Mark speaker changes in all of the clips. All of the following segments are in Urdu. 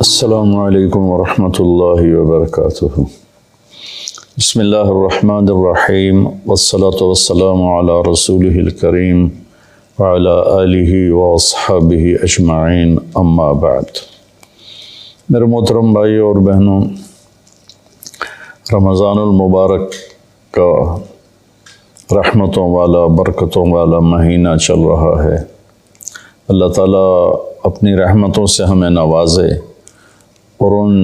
Speaker 1: السلام علیکم ورحمۃ اللہ وبرکاتہ۔ بسم اللہ الرحمن الرحیم والصلاة والسلام علی رسولہ الکریم وعلی آلہ واصحابہ اجمعین، اما بعد۔ میرے محترم بھائیوں اور بہنوں، رمضان المبارک کا رحمتوں والا برکتوں والا مہینہ چل رہا ہے۔ اللہ تعالیٰ اپنی رحمتوں سے ہمیں نوازے اور ان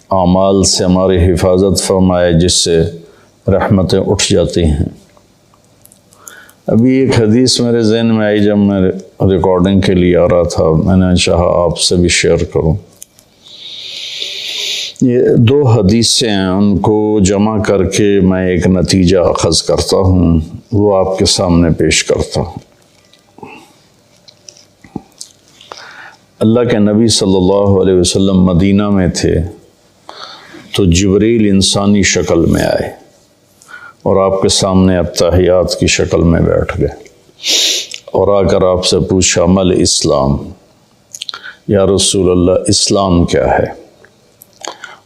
Speaker 1: اعمال سے ہماری حفاظت فرمائے جس سے رحمتیں اٹھ جاتی ہیں۔ ابھی ایک حدیث میرے ذہن میں آئی جب میں ریکارڈنگ کے لیے آ رہا تھا، میں نے چاہا آپ سے بھی شیئر کروں۔ یہ دو حدیثیں ہیں، ان کو جمع کر کے میں ایک نتیجہ اخذ کرتا ہوں، وہ آپ کے سامنے پیش کرتا ہوں۔ اللہ کے نبی صلی اللہ علیہ وسلم مدینہ میں تھے تو جبریل انسانی شکل میں آئے اور آپ کے سامنے اتحیات کی شکل میں بیٹھ گئے اور آ کر آپ سے پوچھا مل اسلام، یا رسول اللہ اسلام کیا ہے؟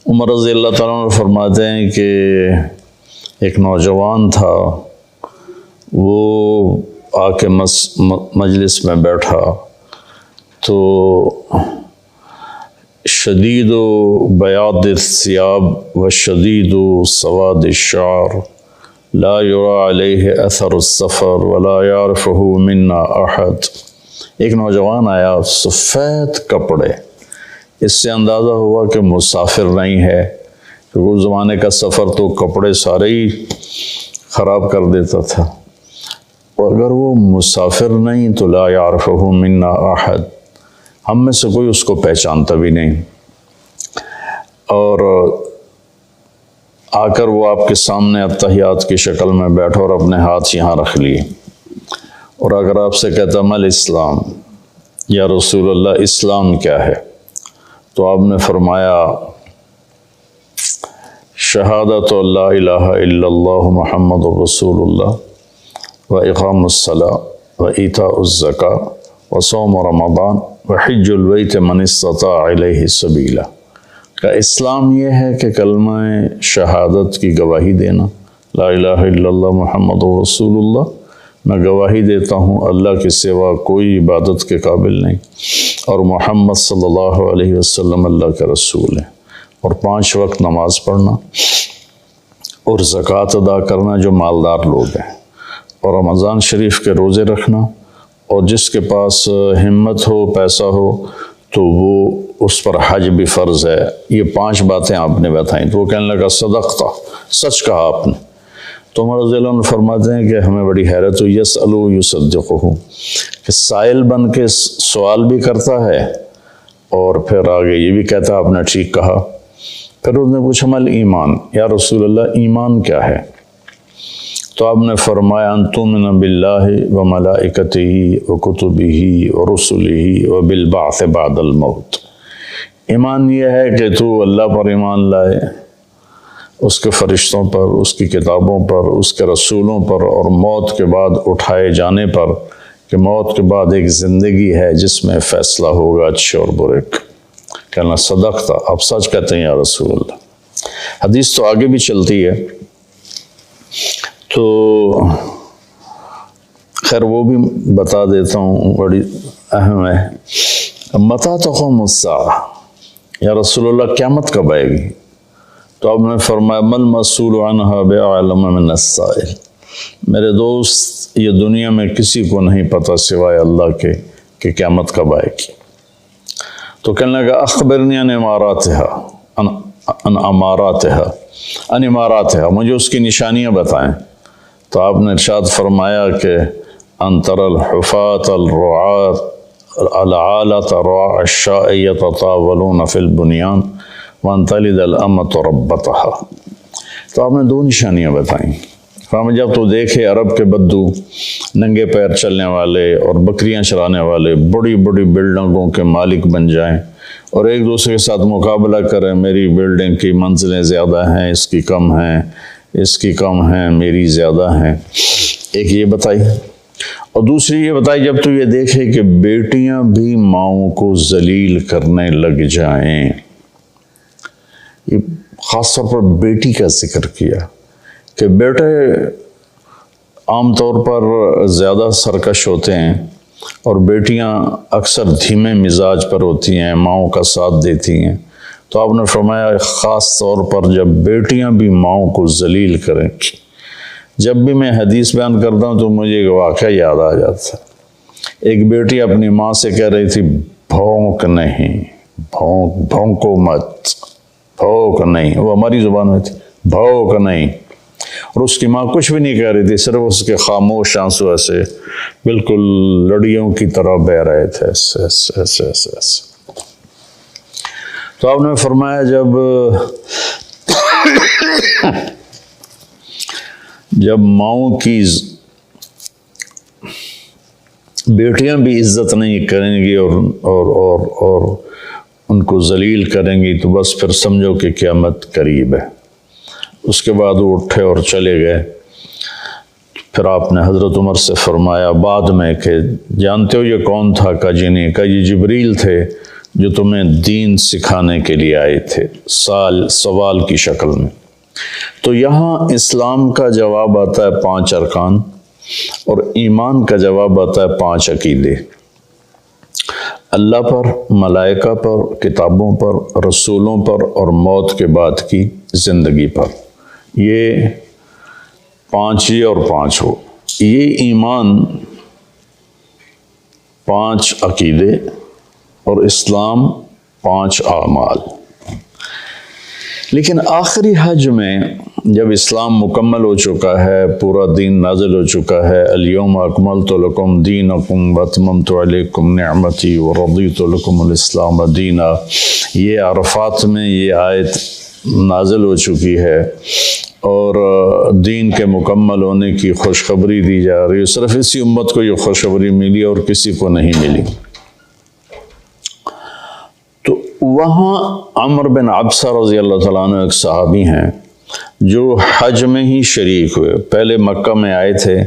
Speaker 1: عمر رضی اللہ تعالیٰ عنہ فرماتے ہیں کہ ایک نوجوان تھا، وہ آ کے مجلس میں بیٹھا تو شدید و بیاض الثياب و شدید و سواد الشعر لا یرى علیہ اثر السفر ولا يعرفه منا احد۔ ایک نوجوان آیا، سفید کپڑے، اس سے اندازہ ہوا کہ مسافر نہیں ہے، کیونکہ اس زمانے کا سفر تو کپڑے سارے ہی خراب کر دیتا تھا، اور اگر وہ مسافر نہیں تو لا يعرفه منا احد، ہم میں سے کوئی اس کو پہچانتا بھی نہیں۔ اور آ کر وہ آپ کے سامنے اتحیات کی شکل میں بیٹھا اور اپنے ہاتھ یہاں رکھ لیے، اور اگر آپ سے کہتا مل اسلام، یا رسول اللہ اسلام کیا ہے؟ تو آپ نے فرمایا شہادت لا الہ الا اللہ محمد رسول اللہ و اقام الصلاۃ و ایتاء الزکاۃ و صوم رمضان وحج البیت من استطاع الیہ سبیلا۔ کا اسلام یہ ہے کہ کلمہ شہادت کی گواہی دینا، لا الہ الا اللہ محمد رسول اللہ، میں گواہی دیتا ہوں اللہ کے سوا کوئی عبادت کے قابل نہیں، اور محمد صلی اللہ علیہ وسلم اللہ کا رسول ہے، اور 5 وقت نماز پڑھنا اور زکوٰۃ ادا کرنا جو مالدار لوگ ہیں، اور رمضان شریف کے روزے رکھنا، اور جس کے پاس ہمت ہو پیسہ ہو تو وہ اس پر حج بھی فرض ہے۔ یہ 5 باتیں آپ نے بتائیں تو وہ کہنے لگا صدقتا، سچ کہا آپ نے۔ تو عمر رضی اللہ عنہ فرماتے ہیں کہ ہمیں بڑی حیرت ہوئی، یسألو یصدقہ، کہ سائل بن کے سوال بھی کرتا ہے اور پھر آگے یہ بھی کہتا ہے آپ نے ٹھیک کہا۔ پھر اس نے پوچھا مل ایمان، یا رسول اللہ ایمان کیا ہے؟ تو آپ نے فرمایا ان تؤمن باللہ و ملائکتہ و کتبہ و رسلہ و بالبعث بعد الموت۔ ایمان یہ ہے کہ تو اللہ پر ایمان لائے، اس کے فرشتوں پر، اس کی کتابوں پر، اس کے رسولوں پر، اور موت کے بعد اٹھائے جانے پر، کہ موت کے بعد ایک زندگی ہے جس میں فیصلہ ہوگا اچھے اور برے کا۔ کہنا صدقتا، آپ سچ کہتے ہیں یا رسول اللہ۔ حدیث تو آگے بھی چلتی ہے، تو خیر وہ بھی بتا دیتا ہوں، بڑی اہم ہے۔ متی تقوم الساعہ، یا رسول اللہ قیامت کب آئے گی؟ تو آپ نے فرمایا مل مسئول عنہا بعلم من السائل، میرے دوست یہ دنیا میں کسی کو نہیں پتہ سوائے اللہ کے کہ قیامت کب آئے گی۔ تو کہنے لگا اخبرنی عن اماراتها، مجھے اس کی نشانیاں بتائیں۔ تو آپ نے ارشاد فرمایا کہ ان تر الحفاة الرعاة العالة رعاء الشاء يتطاولون في البنيان وان تلد الامة ربتها۔ تو آپ نے 2 نشانیاں بتائیں۔ فرمایا جب تو دیکھے عرب کے بدو ننگے پیر چلنے والے اور بکریاں چرانے والے بڑی بڑی بلڈنگوں کے مالک بن جائیں اور ایک دوسرے کے ساتھ مقابلہ کریں، میری بلڈنگ کی منزلیں زیادہ ہیں، اس کی کم ہیں، اس کی کم ہیں، میری زیادہ ہیں، ایک یہ بتائی۔ اور دوسری یہ بتائی جب تو یہ دیکھے کہ بیٹیاں بھی ماؤں کو ذلیل کرنے لگ جائیں یہ خاص طور پر بیٹی کا ذکر کیا کہ بیٹے عام طور پر زیادہ سرکش ہوتے ہیں اور بیٹیاں اکثر دھیمے مزاج پر ہوتی ہیں، ماؤں کا ساتھ دیتی ہیں۔ تو آپ نے فرمایا خاص طور پر جب بیٹیاں بھی ماؤں کو ذلیل کریں۔ جب بھی میں حدیث بیان کرتا ہوں تو مجھے ایک واقعہ یاد آ جاتا ہے۔ ایک بیٹی اپنی ماں سے کہہ رہی تھی بھونک نہیں، بھونکو مت، بھونک نہیں، وہ ہماری زبان میں تھی، بھونک نہیں۔ اور اس کی ماں کچھ بھی نہیں کہہ رہی تھی، صرف اس کے خاموش آنسو ایسے بالکل لڑیوں کی طرح بہہ رہے تھے، ایسے ایسے ایسے ایسے ایسے۔ تو آپ نے فرمایا جب ماؤں کی بیٹیاں بھی عزت نہیں کریں گی اور ان کو ذلیل کریں گی تو بس پھر سمجھو کہ قیامت قریب ہے۔ اس کے بعد وہ اٹھے اور چلے گئے۔ پھر آپ نے حضرت عمر سے فرمایا بعد میں کہ جانتے ہو یہ کون تھا؟ کہا جی نہیں۔ کہا یہ جبریل تھے جو تمہیں دین سکھانے کے لیے آئے تھے، سوال کی شکل میں۔ تو یہاں اسلام کا جواب آتا ہے 5 ارکان اور ایمان کا جواب آتا ہے 5 عقیدے، اللہ پر، ملائکہ پر، کتابوں پر، رسولوں پر اور موت کے بعد کی زندگی پر۔ یہ 5 ہی اور 5 ہو، یہ ایمان، 5 عقیدے اور اسلام 5 اعمال۔ لیکن آخری حج میں جب اسلام مکمل ہو چکا ہے، پورا دین نازل ہو چکا ہے، الیوم اکملت لکم دینکم واتممت علیکم نعمتی ورضیت لکم الاسلام دینا، یہ عرفات میں یہ آیت نازل ہو چکی ہے اور دین کے مکمل ہونے کی خوشخبری دی جا رہی ہے۔ صرف اسی امت کو یہ خوشخبری ملی اور کسی کو نہیں ملی۔ تو وہاں عمر بن عبسہ رضی اللہ تعالیٰ عنہ ایک صحابی ہیں جو حج میں ہی شریک ہوئے۔ پہلے مکہ میں آئے تھے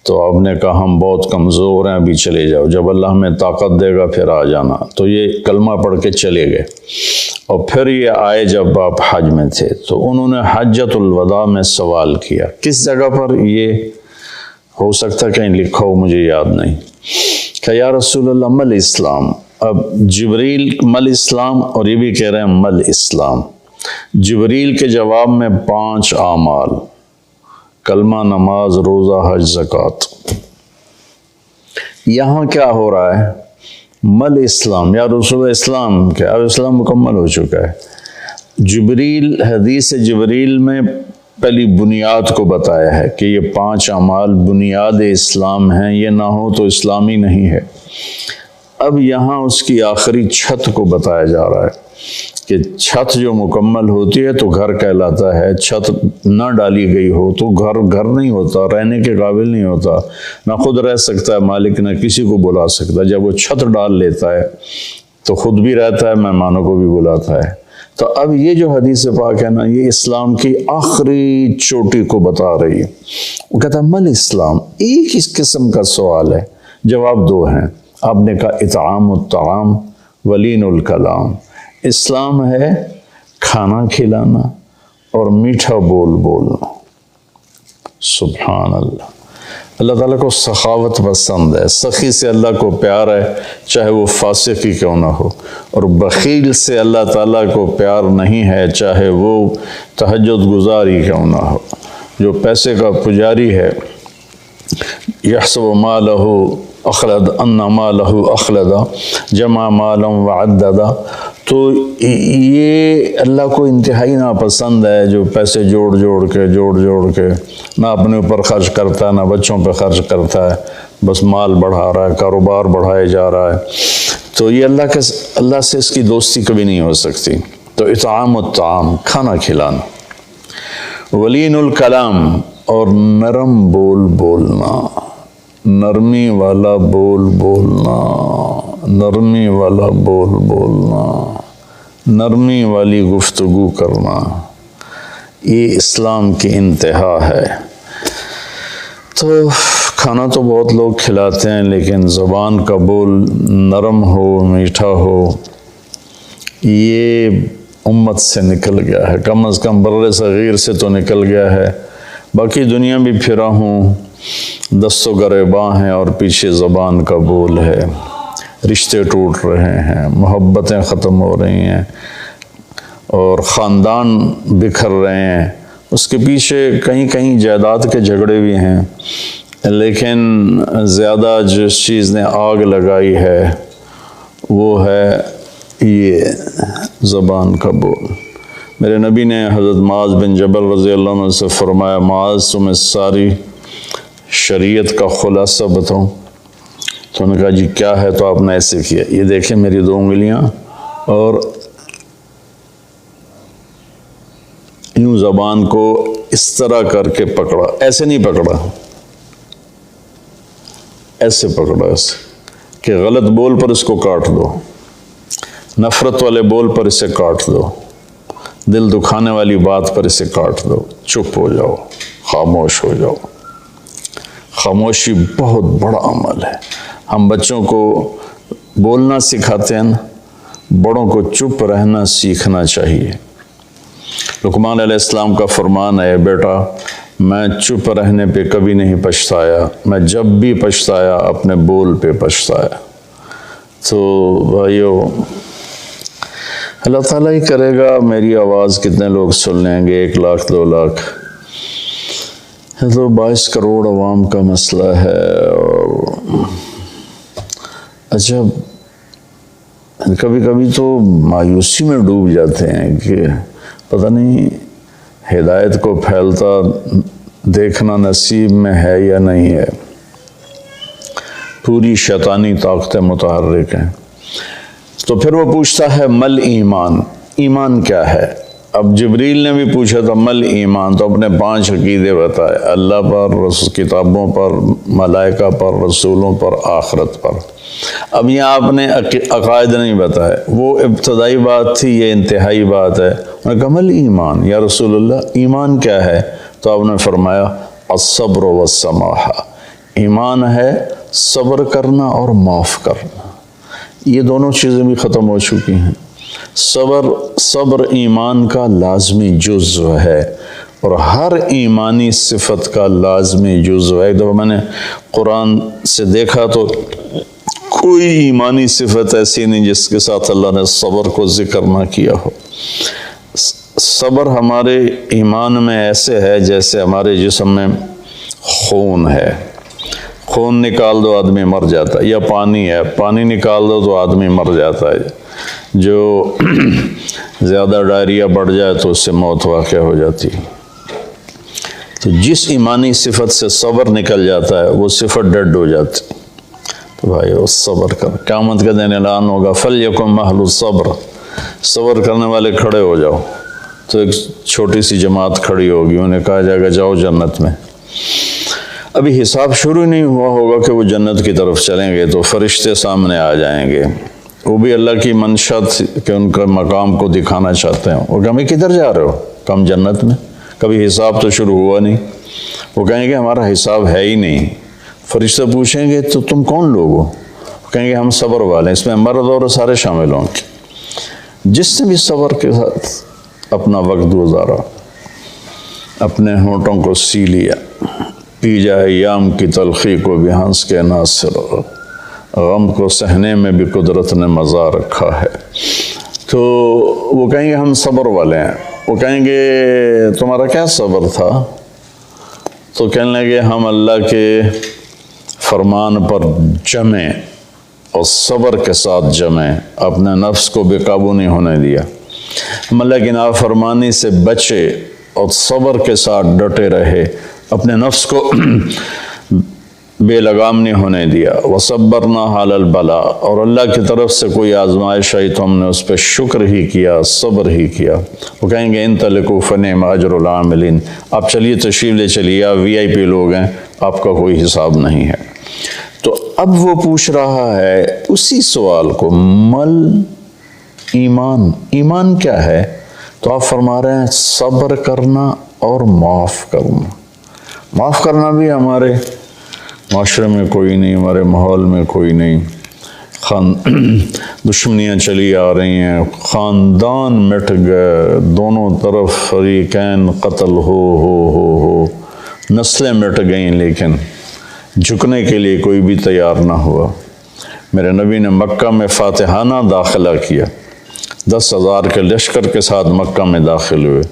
Speaker 1: تو آپ نے کہا ہم بہت کمزور ہیں، ابھی چلے جاؤ، جب اللہ ہمیں طاقت دے گا پھر آ جانا۔ تو یہ کلمہ پڑھ کے چلے گئے اور پھر یہ آئے جب آپ حج میں تھے تو انہوں نے حجۃ الوداع میں سوال کیا۔ کس جگہ پر یہ ہو سکتا کہیں لکھا ہو، مجھے یاد نہیں، کہ یا رسول اللہ مل اسلام۔ اب جبریل مل اسلام اور یہ بھی کہہ رہے ہیں مل اسلام۔ جبریل کے جواب میں 5 اعمال، کلمہ، نماز، روزہ، حج، زکوٰۃ۔ یہاں کیا ہو رہا ہے؟ مل اسلام، یا رسول اسلام کیا؟ اب اسلام مکمل ہو چکا ہے۔ جبریل، حدیث جبریل میں پہلی بنیاد کو بتایا ہے کہ یہ 5 اعمال بنیاد اسلام ہیں، یہ نہ ہو تو اسلامی نہیں ہے۔ اب یہاں اس کی آخری چھت کو بتایا جا رہا ہے کہ چھت جو مکمل ہوتی ہے تو گھر کہلاتا ہے، چھت نہ ڈالی گئی ہو تو گھر نہیں ہوتا، رہنے کے قابل نہیں ہوتا، نہ خود رہ سکتا ہے مالک، نہ کسی کو بلا سکتا۔ جب وہ چھت ڈال لیتا ہے تو خود بھی رہتا ہے، مہمانوں کو بھی بلاتا ہے۔ تو اب یہ جو حدیث پاک ہے نا، یہ اسلام کی آخری چوٹی کو بتا رہی ہے۔ وہ کہتا ہے مل اسلام، ایک اس قسم کا سوال ہے، جواب 2 ہیں۔ آپ نے کہا اطعام الطعام ولین الکلام، اسلام ہے کھانا کھلانا اور میٹھا بول بولنا۔ سبحان اللہ۔ اللہ تعالیٰ کو سخاوت پسند ہے، سخی سے اللہ کو پیار ہے، چاہے وہ فاسق ہی کیوں نہ ہو، اور بخیل سے اللہ تعالیٰ کو پیار نہیں ہے، چاہے وہ تہجد گزار ہی کیوں نہ ہو۔ جو پیسے کا پجاری ہے، یحسب مالہ اخلد ان مالہ اخلدا جمع مالا وعددا، تو یہ اللہ کو انتہائی ناپسند ہے جو پیسے جوڑ کے نہ اپنے اوپر خرچ کرتا ہے، نہ بچوں پہ خرچ کرتا ہے، بس مال بڑھا رہا ہے، کاروبار بڑھائے جا رہا ہے۔ تو یہ اللہ سے اس کی دوستی کبھی نہیں ہو سکتی۔ تو اطعام الطعام، کھانا کھلانا، ولین الکلام، اور نرم بول بولنا، نرمی والا بول بولنا، نرمی والا بول بولنا، نرمی والی گفتگو کرنا، یہ اسلام کی انتہا ہے۔ تو کھانا تو بہت لوگ کھلاتے ہیں، لیکن زبان کا بول نرم ہو، میٹھا ہو، یہ امت سے نکل گیا ہے، کم از کم بر صغیر سے تو نکل گیا ہے، باقی دنیا بھی پھرا ہوں، دست و گریباں ہیں اور پیچھے زبان کا بول ہے، رشتے ٹوٹ رہے ہیں، محبتیں ختم ہو رہی ہیں اور خاندان بکھر رہے ہیں، اس کے پیچھے کہیں کہیں جائیداد کے جھگڑے بھی ہیں، لیکن زیادہ جس چیز نے آگ لگائی ہے وہ ہے یہ زبان کا بول۔ میرے نبی نے حضرت معاذ بن جبل رضی اللہ عنہ سے فرمایا، معاذ تمہیں ساری شریعت کا خلاصہ بتاؤں؟ تو انہوں نے کہا جی کیا ہے؟ تو آپ نے ایسے کیا، یہ دیکھیں میری 2 انگلیاں، اور یوں زبان کو اس طرح کر کے پکڑا، ایسے نہیں پکڑا، ایسے پکڑا، ایسے کہ غلط بول پر اس کو کاٹ دو، نفرت والے بول پر اسے کاٹ دو، دل دکھانے والی بات پر اسے کاٹ دو، چپ ہو جاؤ، خاموش ہو جاؤ۔ خاموشی بہت بڑا عمل ہے۔ ہم بچوں کو بولنا سکھاتے ہیں نا، بڑوں کو چپ رہنا سیکھنا چاہیے۔ لقمان علیہ السلام کا فرمان ہے، بیٹا میں چپ رہنے پہ کبھی نہیں پچھتایا، میں جب بھی پچھتایا اپنے بول پہ پچھتایا۔ تو بھائیو، اللہ تعالیٰ ہی کرے گا میری آواز کتنے لوگ سن لیں گے، 1 لاکھ 2 لاکھ، یہ تو 22 کروڑ عوام کا مسئلہ ہے۔ اور اچھا کبھی کبھی تو مایوسی میں ڈوب جاتے ہیں کہ پتہ نہیں ہدایت کو پھیلتا دیکھنا نصیب میں ہے یا نہیں ہے، پوری شیطانی طاقتیں متحرک ہیں۔ تو پھر وہ پوچھتا ہے مل ایمان، ایمان کیا ہے؟ اب جبریل نے بھی پوچھا تھا مل ایمان، تو اپنے 5 عقیدے بتائے، اللہ پر، کتابوں پر، ملائکہ پر، رسولوں پر، آخرت پر۔ اب یہاں آپ نے عقائد نہیں بتائے، وہ ابتدائی بات تھی، یہ انتہائی بات ہے۔ انہوں نے کہا مل ایمان یا رسول اللہ، ایمان کیا ہے؟ تو آپ نے فرمایا الصبر والسماحہ، ایمان ہے صبر کرنا اور معاف کرنا۔ یہ دونوں چیزیں بھی ختم ہو چکی ہیں۔ صبر ایمان کا لازمی جزو ہے، اور ہر ایمانی صفت کا لازمی جزو ہے۔ ایک دفعہ میں نے قرآن سے دیکھا تو کوئی ایمانی صفت ایسی نہیں جس کے ساتھ اللہ نے صبر کو ذکر نہ کیا ہو۔ صبر ہمارے ایمان میں ایسے ہے جیسے ہمارے جسم میں خون ہے، خون نکال دو آدمی مر جاتا ہے، یا پانی ہے، پانی نکال دو تو آدمی مر جاتا ہے، جو زیادہ ڈائریا بڑھ جائے تو اس سے موت واقع ہو جاتی ہے۔ تو جس ایمانی صفت سے صبر نکل جاتا ہے وہ صفت ڈیڈ ہو جاتی ہے۔ تو بھائی وہ صبر کر، قیامت کا دن اعلان ہوگا فَلْيَكُنْ أَهْلُ الصَّبْرِ، صبر کرنے والے کھڑے ہو جاؤ۔ تو ایک چھوٹی سی جماعت کھڑی ہوگی، انہیں کہا جائے گا جاؤ جنت میں۔ ابھی حساب شروع نہیں ہوا ہوگا کہ وہ جنت کی طرف چلیں گے، تو فرشتے سامنے آ جائیں گے، وہ بھی اللہ کی منشا کہ ان کا مقام کو دکھانا چاہتے ہیں۔ وہ کہیں کدھر جا رہے ہو؟ کم جنت میں، کبھی حساب تو شروع ہوا نہیں۔ وہ کہیں گے ہمارا حساب ہے ہی نہیں۔ فرشتے پوچھیں گے تو تم کون لوگ ہو؟ کہیں گے ہم صبر والے ہیں، اس میں مرد اور سارے شامل ہوں گے۔ جس نے بھی صبر کے ساتھ اپنا وقت گزارا، اپنے ہونٹوں کو سی لیا، پی جائے ایام کی تلخی کو بھی ہنس کے ناصر، غم کو سہنے میں بھی قدرت نے مزہ رکھا ہے، تو وہ کہیں گے ہم صبر والے ہیں۔ وہ کہیں گے تمہارا کیا صبر تھا؟ تو کہنے لگے ہم اللہ کے فرمان پر جمیں اور صبر کے ساتھ جمیں، اپنے نفس کو بے قابو نہیں ہونے دیا، ہم اللہ کی نافرمانی سے بچے اور صبر کے ساتھ ڈٹے رہے، اپنے نفس کو بے لگام نہیں ہونے دیا۔ وَصَبَّرْنَا عَلَى الْبَلَاءِ، اور اللہ کی طرف سے کوئی آزمائش آئی تو ہم نے اس پہ شکر ہی کیا، صبر ہی کیا۔ وہ کہیں گے انطلقوا فنعم اجر العاملین، آپ چلیے تشریف لے چلیے، آپ VIP لوگ ہیں، آپ کا کوئی حساب نہیں ہے۔ تو اب وہ پوچھ رہا ہے اسی سوال کو، مل ایمان، ایمان کیا ہے؟ تو آپ فرما رہے ہیں صبر کرنا اور معاف کرنا۔ معاف کرنا بھی ہمارے معاشرے میں کوئی نہیں، ہمارے ماحول میں کوئی نہیں، دشمنیاں چلی آ رہی ہیں، خاندان مٹ گئے، دونوں طرف فریقین قتل ہو، نسلیں مٹ گئیں، لیکن جھکنے کے لیے کوئی بھی تیار نہ ہوا۔ میرے نبی نے مکہ میں فاتحانہ داخلہ کیا، 10,000 کے لشکر کے ساتھ مکہ میں داخل ہوئے۔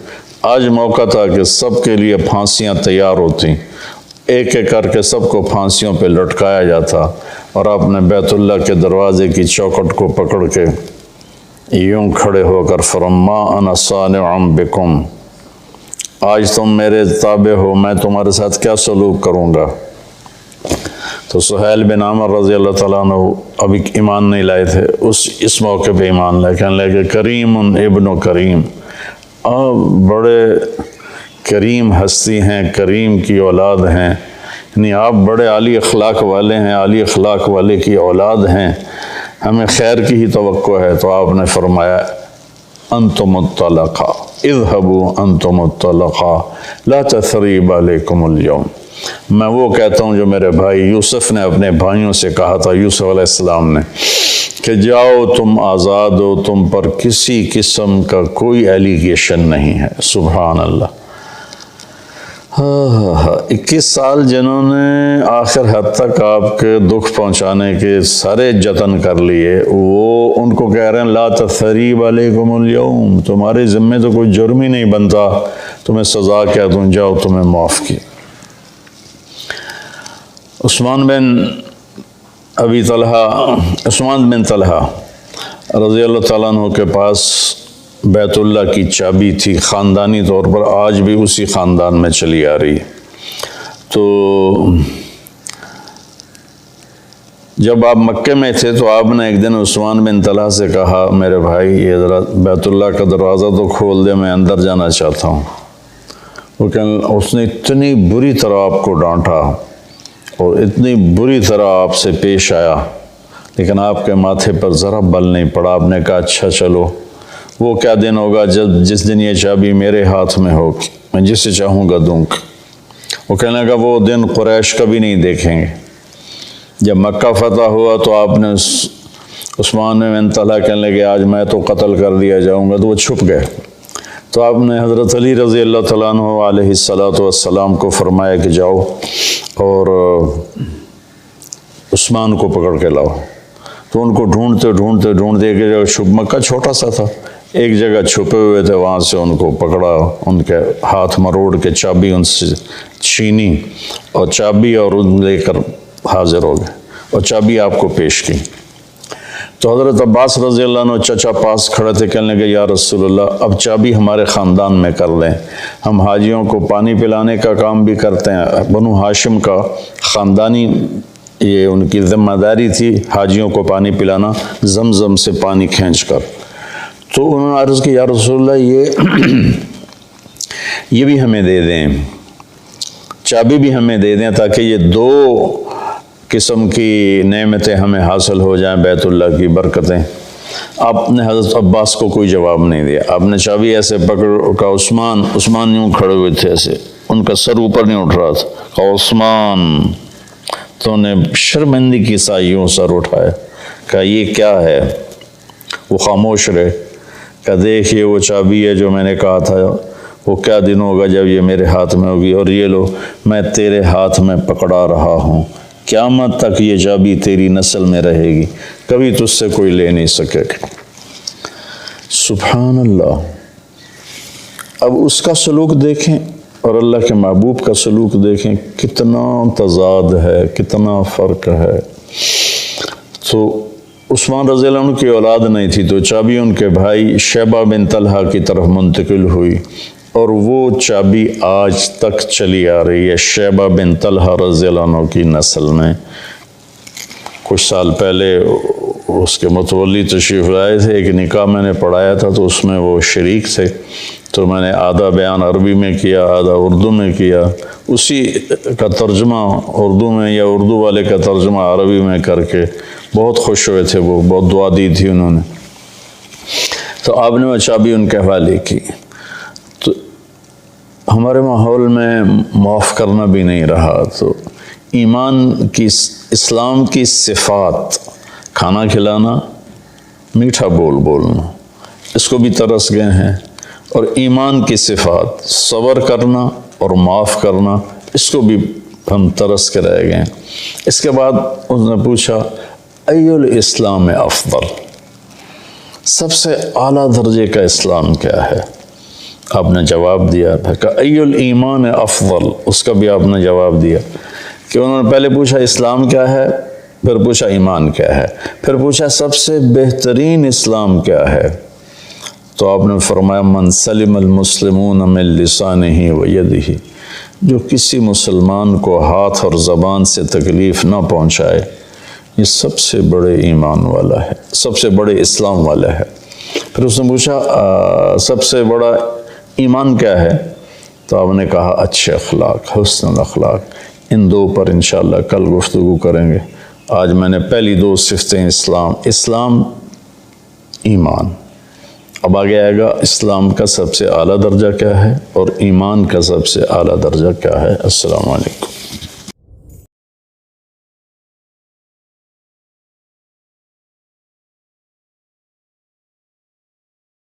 Speaker 1: آج موقع تھا کہ سب کے لیے پھانسیاں تیار ہوتی، ایک ایک کر کے سب کو پھانسیوں پہ لٹکایا جاتا، اور آپ نے بیت اللہ کے دروازے کی چوکھٹ کو پکڑ کے یوں کھڑے ہو کر فرما انا صانع بکم، آج تم میرے تابع ہو، میں تمہارے ساتھ کیا سلوک کروں گا۔ تو سہیل بن عامر رضی اللہ تعالیٰ عنہ ابھی ایمان نہیں لائے تھے، اس موقع پہ ایمان لائے، کہنے لگے کریم ابن کریم، آپ بڑے کریم ہستی ہیں، کریم کی اولاد ہیں، یعنی آپ بڑے عالی اخلاق والے ہیں، عالی اخلاق والے کی اولاد ہیں، ہمیں خیر کی ہی توقع ہے۔ تو آپ نے فرمایا انتم الطلقاء اذهبوا انتم الطلقاء لا تثریب علیکم اليوم، میں وہ کہتا ہوں جو میرے بھائی یوسف نے اپنے بھائیوں سے کہا تھا، یوسف علیہ السلام نے، کہ جاؤ تم آزاد ہو، تم پر کسی قسم کا کوئی ایلیگیشن نہیں ہے۔ سبحان اللہ۔ 21 سال جنہوں نے آخر حد تک آپ کے دکھ پہنچانے کے سارے جتن کر لیے، وہ ان کو کہہ رہے ہیں لا تثریب علیکم اليوم، تمہارے ذمے تو کوئی جرم ہی نہیں بنتا، تمہیں سزا کیا دوں، جاؤ تمہیں معاف کی۔ عثمان بن طلحہ رضی اللہ تعالیٰ عنہ کے پاس بیت اللہ کی چابی تھی، خاندانی طور پر آج بھی اسی خاندان میں چلی آ رہی۔ تو جب آپ مکے میں تھے تو آپ نے ایک دن عثمان بن طلحہ سے کہا میرے بھائی یہ ذرا بیت اللہ کا دروازہ تو کھول دے، میں اندر جانا چاہتا ہوں۔ اس نے اتنی بری طرح آپ کو ڈانٹا اور اتنی بری طرح آپ سے پیش آیا، لیکن آپ کے ماتھے پر ذرا بل نہیں پڑا۔ آپ نے کہا اچھا چلو، وہ کیا دن ہوگا جس دن یہ چابی میرے ہاتھ میں ہوگی، میں جسے چاہوں گا دوں گا۔ وہ کہنے لگا وہ دن قریش کبھی نہیں دیکھیں گے۔ جب مکہ فتح ہوا تو آپ نے عثمان بن طلحہ کہنے لگے آج میں تو قتل کر دیا جاؤں گا، تو وہ چھپ گئے۔ تو آپ نے حضرت علی رضی اللہ تعالیٰ عنہ علیہ السلام کو فرمایا کہ جاؤ اور عثمان کو پکڑ کے لاؤ۔ تو ان کو ڈھونڈتے ایک جگہ مکہ چھوٹا سا تھا، ایک جگہ چھپے ہوئے تھے، وہاں سے ان کو پکڑا، ان کے ہاتھ مروڑ کے چابی ان سے چھینی، اور چابی اور ان لے کر حاضر ہو گئے اور چابی آپ کو پیش کی۔ تو حضرت عباس رضی اللہ عنہ چچا پاس کھڑے تھے، کہنے لگے یا رسول اللہ اب چابی ہمارے خاندان میں کر لیں، ہم حاجیوں کو پانی پلانے کا کام بھی کرتے ہیں، بنو ہاشم کا خاندانی یہ ان کی ذمہ داری تھی حاجیوں کو پانی پلانا، زمزم سے پانی کھینچ کر۔ تو انہوں نے عرض کی یا رسول اللہ یہ بھی ہمیں دے دیں، چابی بھی ہمیں دے دیں تاکہ یہ دو قسم کی نعمتیں ہمیں حاصل ہو جائیں، بیت اللہ کی برکتیں۔ آپ نے حضرت عباس کو کوئی جواب نہیں دیا، آپ نے چابی ایسے پکڑ کا عثمان یوں کھڑے ہوئے تھے، ایسے ان کا سر اوپر نہیں اٹھ رہا تھا، کہا عثمان، تو نے شرمندگی کی سا یوں سر اٹھایا، کہا یہ کیا ہے؟ وہ خاموش رہے، کہا دیکھیے وہ چابی ہے جو میں نے کہا تھا، وہ کیا دن ہوگا جب یہ میرے ہاتھ میں ہوگی، اور یہ لو میں تیرے ہاتھ میں پکڑا رہا ہوں، قیامت تک یہ چابی تیری نسل میں رہے گی، کبھی تجھ سے کوئی لے نہیں سکے گا۔ سبحان اللہ۔ اب اس کا سلوک دیکھیں اور اللہ کے محبوب کا سلوک دیکھیں، کتنا تضاد ہے، کتنا فرق ہے۔ تو عثمان رضی اللہ عنہ کی اولاد نہیں تھی، تو چابی ان کے بھائی شیبہ بن طلحہ کی طرف منتقل ہوئی، اور وہ چابی آج تک چلی آ رہی ہے شیبہ بن طلحہ رضی اللہ عنہ کی نسل میں۔ کچھ سال پہلے اس کے متولی تشریف لائے تھے، ایک نکاح میں نے پڑھایا تھا تو اس میں وہ شریک تھے، تو میں نے آدھا بیان عربی میں کیا، آدھا اردو میں کیا، اسی کا ترجمہ اردو میں یا اردو والے کا ترجمہ عربی میں کر کے بہت خوش ہوئے تھے، وہ بہت دعا دی تھی انہوں نے۔ تو آپ نے وہ چابی ان کے حوالے کی۔ تو ہمارے ماحول میں معاف کرنا بھی نہیں رہا، تو ایمان کی، اسلام کی صفات کھانا کھلانا، میٹھا بولنا، اس کو بھی ترس گئے ہیں۔ اور ایمان کی صفات، صبر کرنا اور معاف کرنا، اس کو بھی ہم ترس کے رہ گئے ہیں۔ اس کے بعد اس نے پوچھا ای الاسلام افضل، سب سے اعلیٰ درجے کا اسلام کیا ہے؟ آپ نے جواب دیا تھا کہ ای الایمان افضل، اس کا بھی آپ نے جواب دیا کہ انہوں نے پہلے پوچھا اسلام کیا ہے، پھر پوچھا ایمان کیا ہے، پھر پوچھا سب سے بہترین اسلام کیا ہے؟ تو آپ نے فرمایا من سلم المسلمون من لسانہ و یدہ، جو کسی مسلمان کو ہاتھ اور زبان سے تکلیف نہ پہنچائے، یہ سب سے بڑے ایمان والا ہے، سب سے بڑے اسلام والا ہے۔ پھر اس نے پوچھا سب سے بڑا ایمان کیا ہے؟ تو آپ نے کہا اچھے اخلاق، حسن الاخلاق۔ ان دو پر انشاءاللہ کل گفتگو کریں گے۔ آج میں نے پہلی دو صفتیں اسلام ایمان، اب آگے آئے گا اسلام کا سب سے اعلیٰ درجہ کیا ہے اور ایمان کا سب سے اعلیٰ درجہ کیا ہے۔ السلام علیکم۔